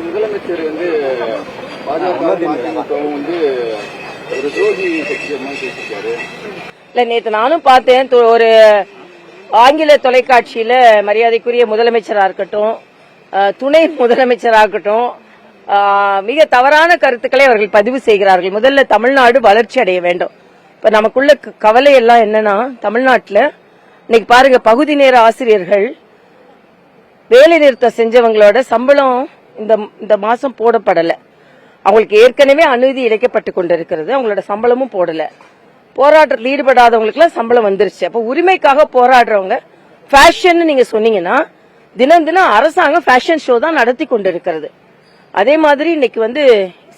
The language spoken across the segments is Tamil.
முதலமைச்சர் வந்து பாஜக வந்து ஒரு ஜோதி பேசியிருக்காரு. இல்ல, நேற்று நானும் பார்த்தேன். ஒரு ஆங்கில தொலைக்காட்சியில மரியாதைக்குரிய முதலமைச்சராக இருக்கட்டும், துணை முதலமைச்சராக இருக்கட்டும், மிக தவறான கருத்துக்களை அவர்கள் பதிவு செய்கிறார்கள். முதல்ல தமிழ்நாடு வளர்ச்சி அடைய வேண்டும். இப்ப நமக்குள்ள கவலை எல்லாம் என்னன்னா, தமிழ்நாட்டில் இன்னைக்கு பாருங்க, பகுதி நேர ஆசிரியர்கள் வேலை நிறுத்தம் செஞ்சவங்களோட சம்பளம் இந்த மாசம் போடப்படல. அவங்களுக்கு ஏற்கனவே அநீதி இழைக்கப்பட்டு கொண்டிருக்கிறது. அவங்களோட சம்பளமும் போடல. போராட்டத்தில் ஈடுபடாதவங்களுக்கு சம்பளம் வந்துருச்சு. அப்ப உரிமைக்காக போராடுறவங்க ஃபேஷன் நீங்க சொன்னீங்கன்னா, தினம் தினம் அரசாங்கம் ஃபேஷன் ஷோ தான் நடத்தி கொண்டிருக்கிறது. அதே மாதிரி இன்னைக்கு வந்து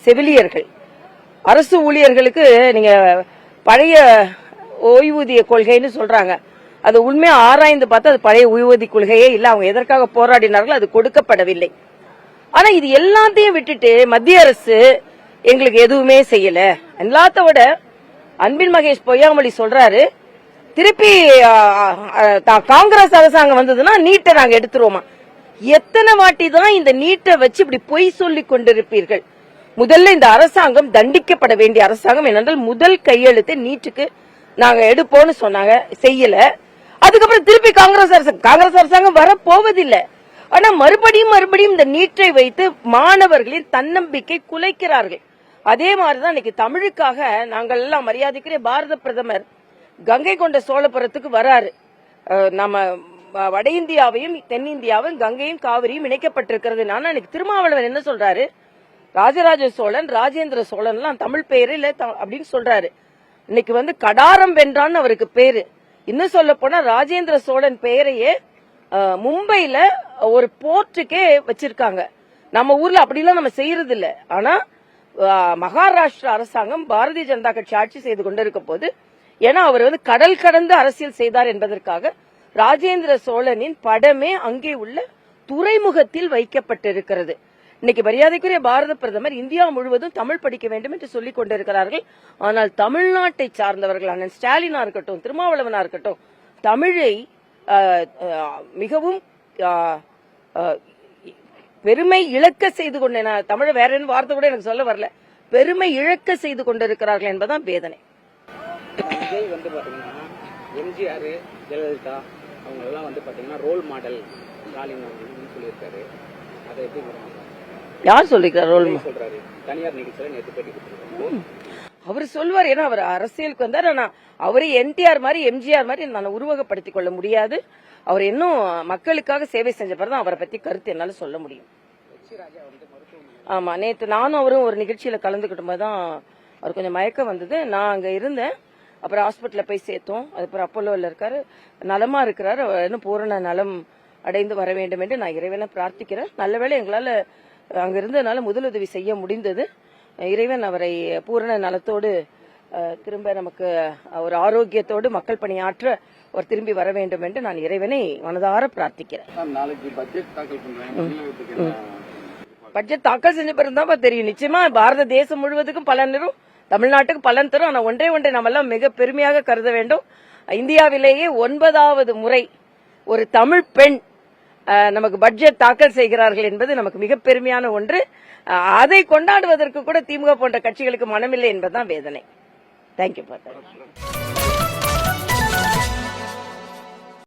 செவிலியர்கள், அரசு ஊழியர்களுக்கு நீங்க பழைய ஓய்வூதிய கொள்கைன்னு சொல்றாங்க. அது உண்மையா ஆராய்ந்து பார்த்தா அது பழைய ஓய்வூதிய கொள்கையே இல்ல. அவங்க எதற்காக போராடினார்கள் அது கொடுக்கப்படவில்லை. ஆனா இது எல்லாத்தையும் விட்டுட்டு மத்திய அரசு எங்களுக்கு எதுவுமே செய்யல. எல்லாத்தோட அன்பில் மகேஷ் பொய்யாமொழி சொல்றாரு, திருப்பி காங்கிரஸ் அரசாங்கம் வந்ததுன்னா நீட்டை நாங்க எடுத்துருவோமா. எத்தனை வாட்டி தான் இந்த நீட்டை வச்சு இப்படி பொய் சொல்லிக் கொண்டிருப்பீர்கள்? முதல்ல இந்த அரசாங்கம் தண்டிக்கப்பட வேண்டிய அரசாங்கம். என்னென்றால் முதல் கையெழுத்து நீட்டுக்கு நாங்க எடுப்போம்னு சொன்னாங்க, செய்யல. அதுக்கப்புறம் திருப்பி காங்கிரஸ் அரசாங்கம் வரப்போவதில்லை. ஆனா மறுபடியும் இந்த நீட்டை வைத்து மாணவர்களின் தன்னம்பிக்கை குலைக்கிறார்கள். அதே மாதிரிதான் இன்னைக்கு தமிழுக்காக நாங்கள் எல்லாம் மரியாதைக்குரிய பாரத பிரதமர் கங்கை கொண்ட சோழபுரத்துக்கு வராரு. நம்ம வட இந்தியாவையும் தென்னிந்தியாவும் கங்கையும் காவிரியும் இணைக்கப்பட்டிருக்கிறது. ஆனா இன்னைக்கு திருமாவளவன் என்ன சொல்றாரு, ராஜராஜ சோழன் ராஜேந்திர சோழன் எல்லாம் தமிழ் பெயரு இல்ல அப்படின்னு சொல்றாரு. இன்னைக்கு வந்து கடாரம் வென்றான்னு அவருக்கு பேரு. இன்னும் சொல்ல போனா ராஜேந்திர சோழன் பெயரையே மும்பைல ஒரு போர்ட்டுக்கே வச்சிருக்காங்க. நம்ம ஊர்ல அப்படிலாம் நம்ம செய்யறது இல்ல. ஆனா மகாராஷ்டிரா அரசாங்கம் பாரதிய ஜனதா கட்சி ஆட்சி செய்து கொண்டிருக்க போது, ஏன்னா அவர் வந்து கடல் கடந்து அரசியல் செய்தார் என்பதற்காக ராஜேந்திர சோழனின் படமே அங்கே உள்ள துறைமுகத்தில் வைக்கப்பட்டிருக்கிறது. இன்னைக்கு மரியாதைக்குரிய பாரத பிரதமர் இந்தியா முழுவதும் தமிழ் படிக்க வேண்டும் என்று சொல்லிக் கொண்டிருக்கிறார்கள். ஆனால் தமிழ்நாட்டை சார்ந்தவர்கள் அண்ணன் ஸ்டாலினா இருக்கட்டும், திருமாவளவனா இருக்கட்டும், தமிழை மிகவும் பெருமை இழக்க செய்து கொண்டு, தமிழ் வேற என்ன வார்த்தை கூட எனக்கு சொல்ல வரல, பெருமை இழக்க செய்து கொண்டிருக்கிறார்கள் என்பதுதான் வேதனை. விஜய் வந்து பாத்தீங்கன்னா எம்ஜிஆர், ஜெயலலிதா அவங்க எல்லாம் வந்து பாத்தீங்கன்னா ரோல் மாடல் ஸ்டாலின் சொல்லியிருக்காரு. அதை எப்படி யார் சொல்லிருக்காரு? ரோல் சொல்றாரு, தனியார் நிகழ்ச்சியில நேற்று பேட்டி கொடுத்திருக்காரு. அவர் சொல்வார், ஏன்னா அவர் அரசியலுக்கு வந்தார். ஆனா அவரை என்டிஆர் மாதிரி எம்ஜிஆர் மாதிரி நான் உருவகப்படுத்திக் கொள்ள முடியாது. அவர் இன்னும் மக்களுக்காக சேவை செஞ்ச பிறகு அவரை பத்தி கருத்து என்னால சொல்ல முடியும். ஆமா, நேற்று நானும் அவரும் ஒரு நிகழ்ச்சியில கலந்துக்கிட்டும் போதுதான் அவர் கொஞ்சம் மயக்கம் வந்தது. நான் அங்க இருந்தேன். அப்புறம் ஹாஸ்பிட்டல்ல போய் சேர்த்தோம். அதுக்கப்புறம் அப்போலோவில் இருக்காரு, நலமா இருக்கிறாரு. இன்னும் பூரண நலம் அடைந்து வர வேண்டும் என்று நான் இறைவனை பிரார்த்திக்கிறேன். நல்லவேளை எங்களால அங்க இருந்ததுனால முதலுதவி செய்ய முடிந்தது. இறைவன் அவரை பூரண நலத்தோடு திரும்ப நமக்கு ஒரு ஆரோக்கியத்தோடு மக்கள் பணியாற்ற அவர் திரும்பி வர வேண்டும் என்று நான் இறைவனை மனதார பிரார்த்திக்கிறேன். பட்ஜெட் தாக்கல் செஞ்ச பிறகுதான் தெரியும். நிச்சயமா பாரத தேசம் முழுவதுக்கும் பலன் தரும், தமிழ்நாட்டுக்கு பலன் தரும். ஆனா ஒன்றை நம்ம எல்லாம் மிக பெருமையாக கருத வேண்டும். இந்தியாவிலேயே 9வது முறை ஒரு தமிழ் பெண் நமக்கு பட்ஜெட் தாக்கல் செய்கிறார்கள் என்பது நமக்கு மிக பெருமையான ஒன்று. அதை கொண்டாடுவதற்கு கூட திமுக போன்ற கட்சிகளுக்கு மனமில்லை என்பதுதான் வேதனை. தேங்க்யூ.